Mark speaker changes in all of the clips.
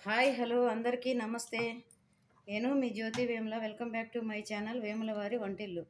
Speaker 1: Hi hello అందరికీ నమస్తే. నేను మీ Jyothi Vemula. Welcome back to my channel Vemula Vari Vantillu.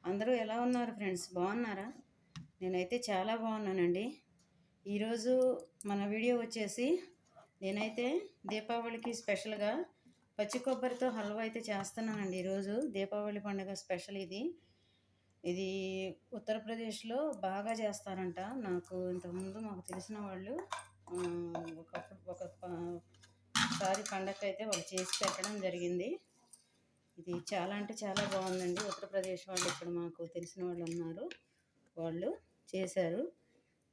Speaker 1: అందరూ ఎలా ఉన్నారు ఫ్రెండ్స్? బాగున్నారా? నేనైతే చాలా బాగున్నానండి. ఈరోజు మన వీడియో వచ్చేసి నేనైతే దీపావళికి స్పెషల్గా పచ్చి కొబ్బరితో హల్వా అయితే చేస్తున్నానండి. ఈరోజు దీపావళి పండుగ స్పెషల్ ఇది ఉత్తరప్రదేశ్లో బాగా చేస్తారంట. నాకు ఇంతకుముందు మాకు తెలిసిన వాళ్ళు ఒకసారి పండగ అయితే వాళ్ళు చేసి పెట్టడం జరిగింది. ఇది చాలా అంటే చాలా బాగుందండి. ఉత్తరప్రదేశ్ వాళ్ళు ఇక్కడ మాకు తెలిసిన వాళ్ళు ఉన్నారు, వాళ్ళు చేశారు.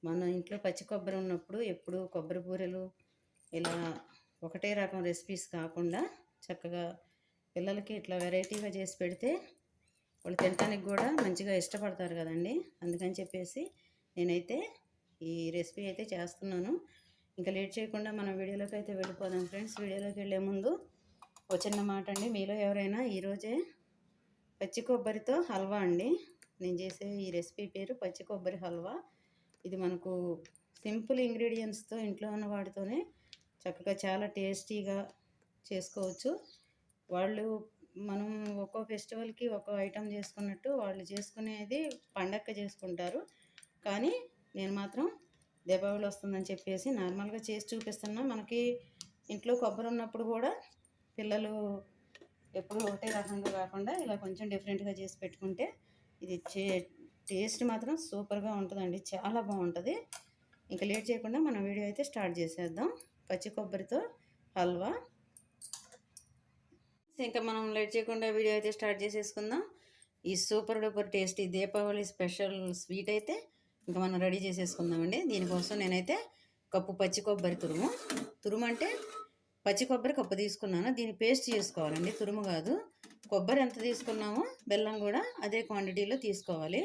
Speaker 1: మన ఇంట్లో పచ్చి కొబ్బరి ఉన్నప్పుడు ఎప్పుడు కొబ్బరి బూరెలు ఇలా ఒకటే రకం రెసిపీస్ కాకుండా చక్కగా పిల్లలకి ఇట్లా వెరైటీగా చేసి పెడితే వాళ్ళు తినడానికి కూడా మంచిగా ఇష్టపడతారు కదండి. అందుకని చెప్పేసి నేనైతే ఈ రెసిపీ అయితే చేస్తున్నాను. ఇంకా లేట్ చేయకుండా మనం వీడియోలోకి అయితే వెళ్ళిపోదాం ఫ్రెండ్స్. వీడియోలోకి వెళ్ళే ముందు ఒక చిన్న మాట అండి, మీలో ఎవరైనా ఈరోజే పచ్చి కొబ్బరితో హల్వా అండి, నేను చేసే ఈ రెసిపీ పేరు పచ్చి కొబ్బరి హల్వా. ఇది మనకు సింపుల్ ఇంగ్రీడియంట్స్తో ఇంట్లో ఉన్న వాటితోనే చక్కగా చాలా టేస్టీగా చేసుకోవచ్చు. వాళ్ళు మనం ఒక్కో ఫెస్టివల్కి ఒక్కో ఐటెం చేసుకున్నట్టు వాళ్ళు చేసుకునేది పండగ చేసుకుంటారు. కానీ నేను మాత్రం దీపావళి వస్తుందని చెప్పేసి నార్మల్గా చేసి చూపిస్తున్నా. మనకి ఇంట్లో కొబ్బరి ఉన్నప్పుడు కూడా పిల్లలు ఎప్పుడు ఒకటే రకంగా కాకుండా ఇలా కొంచెం డిఫరెంట్గా చేసి పెట్టుకుంటే ఇది టేస్ట్ మాత్రం సూపర్గా ఉంటుందండి, చాలా బాగుంటుంది. ఇంకా లేట్ చేయకుండా మన వీడియో అయితే స్టార్ట్ చేసేద్దాం. పచ్చి కొబ్బరితో హల్వా. ఇంకా మనం లేట్ చేయకుండా వీడియో అయితే స్టార్ట్ చేసేసుకుందాం. ఈ super duper tasty Deepavali special sweet అయితే ఇంకా మనం రెడీ చేసేసుకుందామండి. దీనికోసం నేనైతే కప్పు పచ్చి కొబ్బరి తురుము అంటే పచ్చి కొబ్బరి కప్పు తీసుకున్నాను. దీన్ని పేస్ట్ చేసుకోవాలండి, తురుము కాదు. కొబ్బరి ఎంత తీసుకున్నామో బెల్లం కూడా అదే క్వాంటిటీలో తీసుకోవాలి.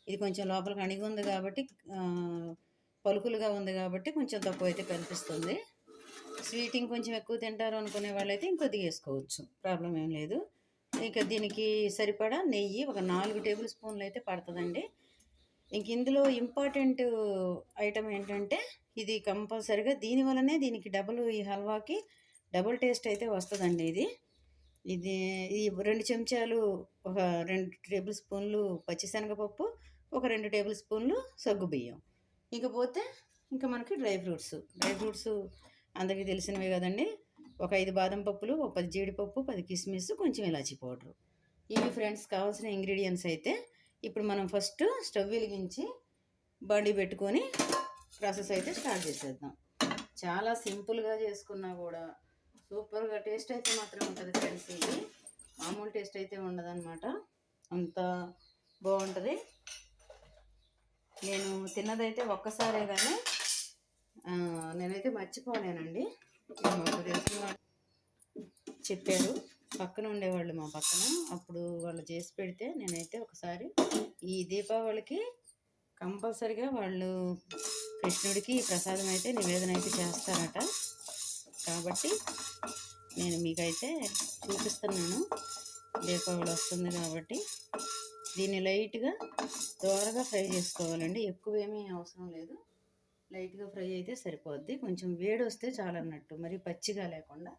Speaker 1: ఇది కొంచెం లోపలికి అణిగి ఉంది కాబట్టి, పలుకులుగా ఉంది కాబట్టి కొంచెం తక్కువ అయితే కనిపిస్తుంది. స్వీట్ ఇంకొంచెం ఎక్కువ తింటారు అనుకునే వాళ్ళైతే ఇంకొద్దిగా వేసుకోవచ్చు, ప్రాబ్లం ఏం లేదు. ఇక దీనికి సరిపడా నెయ్యి ఒక 4 టేబుల్ స్పూన్లు అయితే పడుతుందండి. ఇంక ఇందులో ఇంపార్టెంట్ ఐటమ్ ఏంటంటే ఇది కంపల్సరిగా దీనివల్లనే దీనికి ఈ హల్వాకి డబుల్ టేస్ట్ అయితే వస్తుందండి. ఇది 2 చెంచాలు, ఒక 2 టేబుల్ స్పూన్లు పచ్చిశనగపప్పు, ఒక 2 టేబుల్ స్పూన్లు సగ్గుబియ్యం. ఇకపోతే ఇంకా మనకి డ్రై ఫ్రూట్స్ అందరికీ తెలిసినవే కదండి. ఒక 5 బాదం పప్పులు, ఒక 10 జీడిపప్పు, 10 కిస్మిస్, కొంచెం ఇలాచీ పౌడరు. ఇవి ఫ్రెండ్స్ కావాల్సిన ఇంగ్రీడియంట్స్ అయితే. ఇప్పుడు మనం ఫస్ట్ స్టవ్ వెలిగించి బండి పెట్టుకొని ప్రాసెస్ అయితే స్టార్ట్ చేసేద్దాం. చాలా సింపుల్గా చేసుకున్నా కూడా సూపర్గా టేస్ట్ అయితే మాత్రం ఉంటుంది ఫ్రెండ్స్. ఇది మామూలు టేస్ట్ అయితే ఉండదన్నమాట, అంత బాగుంటుంది. నేను తిన్నదైతే ఒక్కసారే కానీ నేనైతే మర్చిపోలేనండి. మాకు తెలిసిన వాళ్ళు చెప్పారు, పక్కన ఉండేవాళ్ళు మా పక్కన, అప్పుడు వాళ్ళు చేసి పెడితే నేనైతే ఒకసారి ఈ దీపావళికి కంపల్సరిగా వాళ్ళు కృష్ణుడికి ప్రసాదం అయితే నివేదన అయితే చేస్తారట. కాబట్టి నేను మీకైతే చూపిస్తున్నాను. దీపావళి వస్తుంది కాబట్టి దీన్ని లైట్గా దోరగా ఫ్రై చేసుకోవాలండి, ఎక్కువ ఏమీ అవసరం లేదు. లైట్గా ఫ్రై అయితే సరిపోద్ది. కొంచెం వేడి వస్తే చాలన్నట్టు, మరి పచ్చిగా లేకుండా.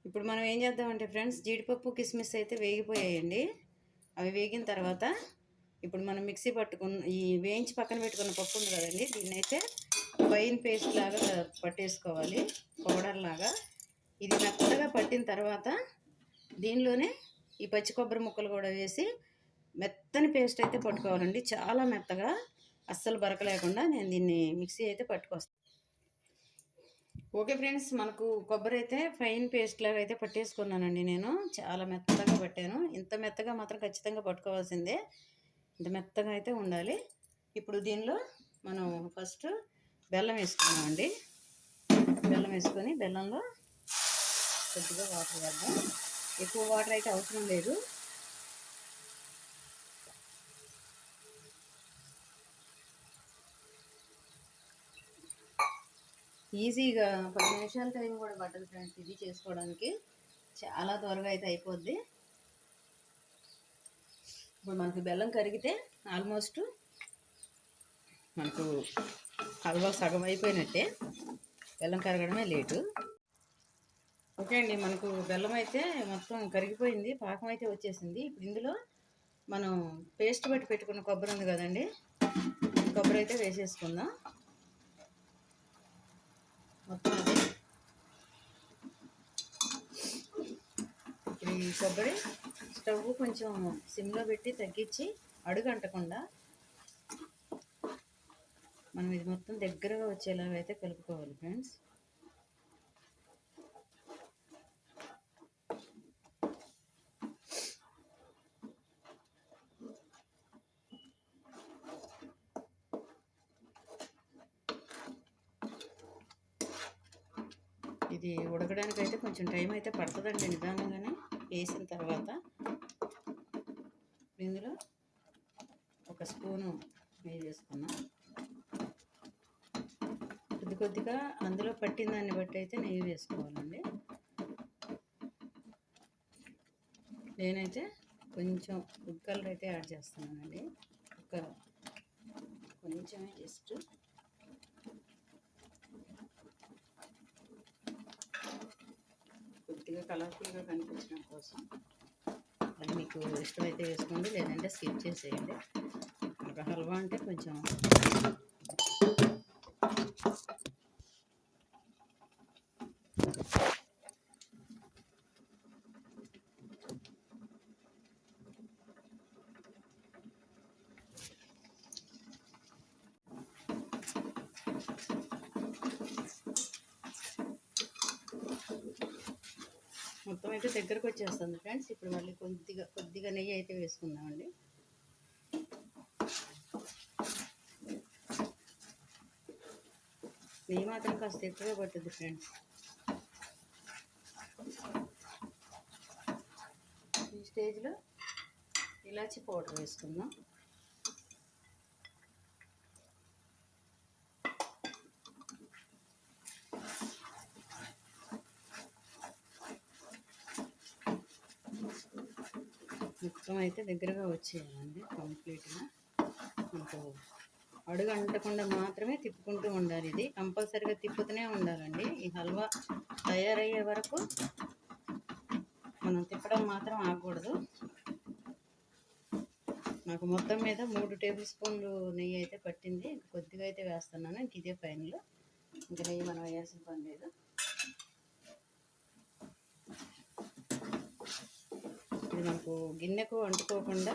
Speaker 1: ఇప్పుడు మనం ఏం చేద్దామంటే ఫ్రెండ్స్, జీడిపప్పు కిస్మిస్ అయితే వేగిపోయాయండి. అవి వేగిన తర్వాత ఇప్పుడు మనం మిక్సీ పట్టుకున్న ఈ వేయించి పక్కన పెట్టుకున్న పప్పు ఉంది కదండి, దీన్ని అయితే ఫైన్ పేస్ట్ లాగా పట్టేసుకోవాలి, పౌడర్ లాగా. ఇది మెత్తగా పట్టిన తర్వాత దీనిలోనే ఈ పచ్చి కొబ్బరి ముక్కలు కూడా వేసి మెత్తని పేస్ట్ అయితే పట్టుకోవాలండి, చాలా మెత్తగా, అస్సలు బరకలేకుండా. నేను దీన్ని మిక్సీ అయితే పట్టుకొస్తాను. ఓకే ఫ్రెండ్స్, మనకు కొబ్బరి అయితే ఫైన్ పేస్ట్ లాగా అయితే పట్టేసుకున్నానండి. నేను చాలా మెత్తగా పట్టాను. ఇంత మెత్తగా మాత్రం ఖచ్చితంగా పట్టుకోవాల్సిందే, ఇంత మెత్తగా అయితే ఉండాలి. ఇప్పుడు దీనిలో మనం ఫస్ట్ బెల్లం వేసుకున్నామండి. బెల్లం వేసుకొని బెల్లంలో కొద్దిగా వాటర్ వేద్దాం. ఎక్కువ వాటర్ అయితే అవసరం లేదు. ఈజీగా 10 నిమిషాల టైం కూడా పట్టదు ఫ్రెండ్స్ ఇది చేసుకోవడానికి. చాలా త్వరగా అయితే అయిపోద్ది. ఇప్పుడు మనకి బెల్లం కరిగితే ఆల్మోస్ట్ మనకు హల్వా సగం అయిపోయినట్టే. బెల్లం కరగడమే లేటు. ఓకే అండి, మనకు బెల్లం అయితే మొత్తం కరిగిపోయింది, పాకం అయితే వచ్చేసింది. ఇప్పుడు ఇందులో మనం పేస్ట్ బట్టి పెట్టుకున్న కొబ్బరి ఉంది కదండి, కొబ్బరి అయితే వేసేసుకుందాం మొత్తం. అది ఇప్పుడు ఈ కొబ్బరి స్టవ్ కొంచెం సిమ్లో పెట్టి తగ్గించి అడుగు అంటకుండా మనం ఇది మొత్తం దగ్గరగా వచ్చేలాగా అయితే కలుపుకోవాలి ఫ్రెండ్స్. ఇది ఉడకడానికి అయితే కొంచెం టైం అయితే పడుతుందండి నిదానంగానే వేసిన తర్వాత. ఇందులో ఒక స్పూను నెయ్యి వేసుకున్నాం. కొద్దిగా అందులో పట్టిన దాన్ని బట్టి అయితే నెయ్యి వేసుకోవాలండి. నేనైతే కొంచెం ఫుడ్ కలర్ అయితే యాడ్ చేస్తున్నానండి, కొంచెమే జస్ట్. కొద్దిగా కలర్ఫుల్గా కనిపించడం కోసం. అది మీకు ఇష్టమైతే వేసుకోండి, లేదంటే స్కిప్ చేసేయండి. ఒక హల్వా అంటే కొంచెం మొత్తం అయితే దగ్గరకు వచ్చేస్తుంది ఫ్రెండ్స్. ఇప్పుడు మళ్ళీ కొద్దిగా నెయ్యి అయితే వేసుకుందామండి. నెయ్యి మాత్రం కాస్త ఎక్కువగా పట్టుద్ది ఫ్రెండ్స్. ఈ స్టేజ్లో ఇలాచి పౌడర్ వేసుకుందాం. మొత్తం అయితే దగ్గరగా వచ్చేయాలండి కంప్లీట్గా. మనకు అడుగు అంటకుండా మాత్రమే తిప్పుకుంటూ ఉండాలి. ఇది కంపల్సరీగా తిప్పుతూనే ఉండాలండి. ఈ హల్వా తయారయ్యే వరకు మనం తిప్పడం మాత్రం ఆగకూడదు. నాకు మొత్తం మీద 3 టేబుల్ స్పూన్లు నెయ్యి అయితే పట్టింది. కొద్దిగా అయితే వేస్తున్నాను, ఇంక ఇదే ఫైనల్. ఇంకా నెయ్యి మనం వేయాల్సిన పని లేదు. ఇది మనకు గిన్నెకు అంటుకోకుండా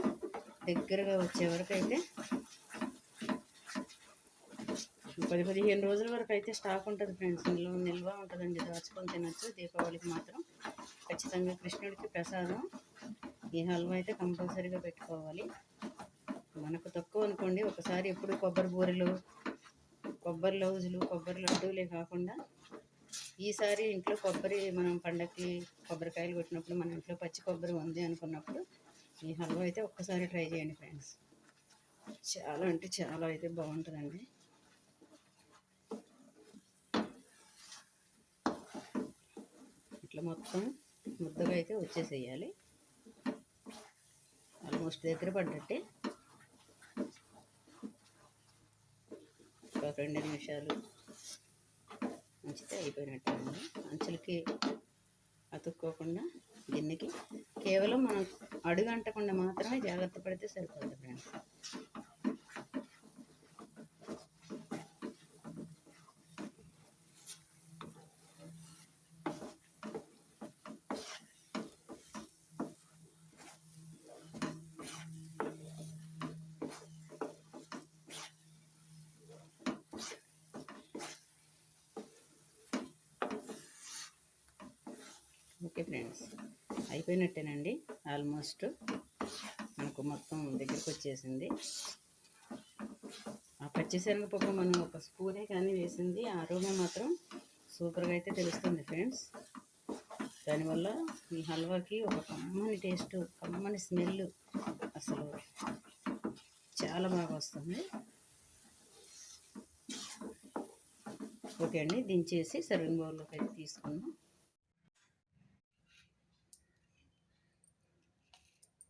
Speaker 1: దగ్గరగా వచ్చే వరకు అయితే 10-15 రోజుల వరకు అయితే స్టాక్ ఉంటుంది ఫ్రెండ్స్. నిల్వ ఉంటుందండి, దాచుకొని తినచ్చు. దీపావళికి మాత్రం ఖచ్చితంగా కృష్ణుడికి ప్రసాదం ఈ హల్వా అయితే కంపల్సరీగా పెట్టుకోవాలి. మనకు తక్కువ అనుకోండి, ఒకసారి ఎప్పుడు కొబ్బరి బూరెలు, కొబ్బరి లౌజులు, కొబ్బరి లడ్డూలే కాకుండా ఈసారి ఇంట్లో కొబ్బరి మనం పండగకి కొబ్బరికాయలు కొట్టినప్పుడు మన ఇంట్లో పచ్చి కొబ్బరి ఉంది అనుకున్నప్పుడు ఈ హల్వా అయితే ఒక్కసారి ట్రై చేయండి ఫ్రెండ్స్. చాలా అంటే చాలా అయితే బాగుంటుందండి. ఇట్లా మొత్తం ముద్దగా అయితే వచ్చేసేయాలి. ఆల్మోస్ట్ దగ్గర పడ్డట్టే. ఒక 2 నిమిషాలు ఉంచితే అయిపోయినట్టు అండి. అంచులకి అతుక్కోకుండా గిన్నెకి కేవలం మనం అడుగు అంటకుండా మాత్రమే జాగ్రత్త పడితే సరిపోతుంది ఫ్రెండ్స్. ఓకే ఫ్రెండ్స్, అయిపోయినట్టేనండి. ఆల్మోస్ట్ మనకు మొత్తం దగ్గరికి వచ్చేసింది. ఆ పచ్చిశనగపప్పు మనం ఒక స్పూనే కానీ వేసింది, ఆ అరోమా మాత్రం సూపర్గా అయితే తెలుస్తుంది ఫ్రెండ్స్. దానివల్ల ఈ హల్వాకి ఒక కమ్మని టేస్ట్, కమ్మని స్మెల్ అసలు చాలా బాగా వస్తుంది. ఓకే అండి, దించేసి సర్వింగ్ బౌల్లోకి అయితే తీసుకుందాం.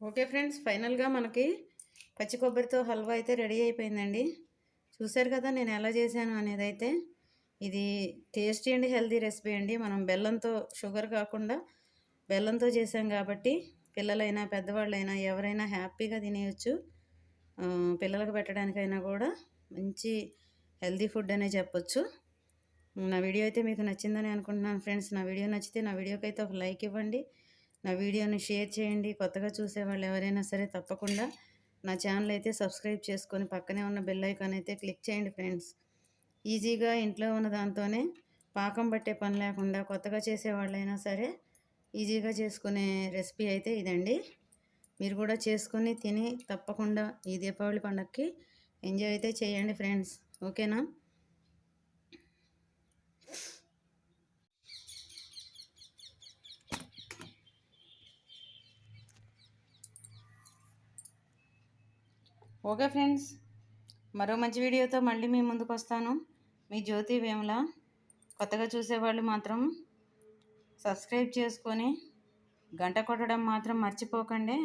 Speaker 1: ఓకే ఫ్రెండ్స్, ఫైనల్గా మనకి పచ్చి కొబ్బరితో హల్వా అయితే రెడీ అయిపోయిందండి. చూశారు కదా నేను ఎలా చేశాను అనేది. అయితే ఇది టేస్టీ అండ్ హెల్తీ రెసిపీ అండి. మనం బెల్లంతో, షుగర్ కాకుండా బెల్లంతో చేసాం కాబట్టి పిల్లలైనా పెద్దవాళ్ళైనా ఎవరైనా హ్యాపీగా తినేయచ్చు. పిల్లలకు పెట్టడానికైనా కూడా మంచి హెల్తీ ఫుడ్ అనే చెప్పొచ్చు. నా వీడియో అయితే మీకు నచ్చిందని అనుకుంటున్నాను ఫ్రెండ్స్. నా వీడియో నచ్చితే నా వీడియోకి అయితే ఒక లైక్ ఇవ్వండి, నా వీడియోని షేర్ చేయండి. కొత్తగా చూసేవాళ్ళు ఎవరైనా సరే తప్పకుండా నా ఛానల్ అయితే సబ్స్క్రైబ్ చేసుకొని పక్కనే ఉన్న బెల్ ఐకాన్ అయితే క్లిక్ చేయండి ఫ్రెండ్స్. ఈజీగా ఇంట్లో ఉన్న దాంతోనే పాకం పట్టే పని లేకుండా కొత్తగా చేసేవాళ్ళైనా సరే ఈజీగా చేసుకునే రెసిపీ అయితే ఇదండి. మీరు కూడా చేసుకొని తిని తప్పకుండా ఈ దీపావళి పండగకి ఎంజాయ్ అయితే చేయండి ఫ్రెండ్స్. ఓకేనా? ఓకే ఫ్రెండ్స్, మరో మంచి వీడియోతో మళ్ళీ మీ ముందుకు వస్తాను. మీ జ్యోతి వేముల. కొత్తగా చూసేవాళ్ళు మాత్రం సబ్స్క్రైబ్ చేసుకొని గంట కొట్టడం మాత్రం మర్చిపోకండి.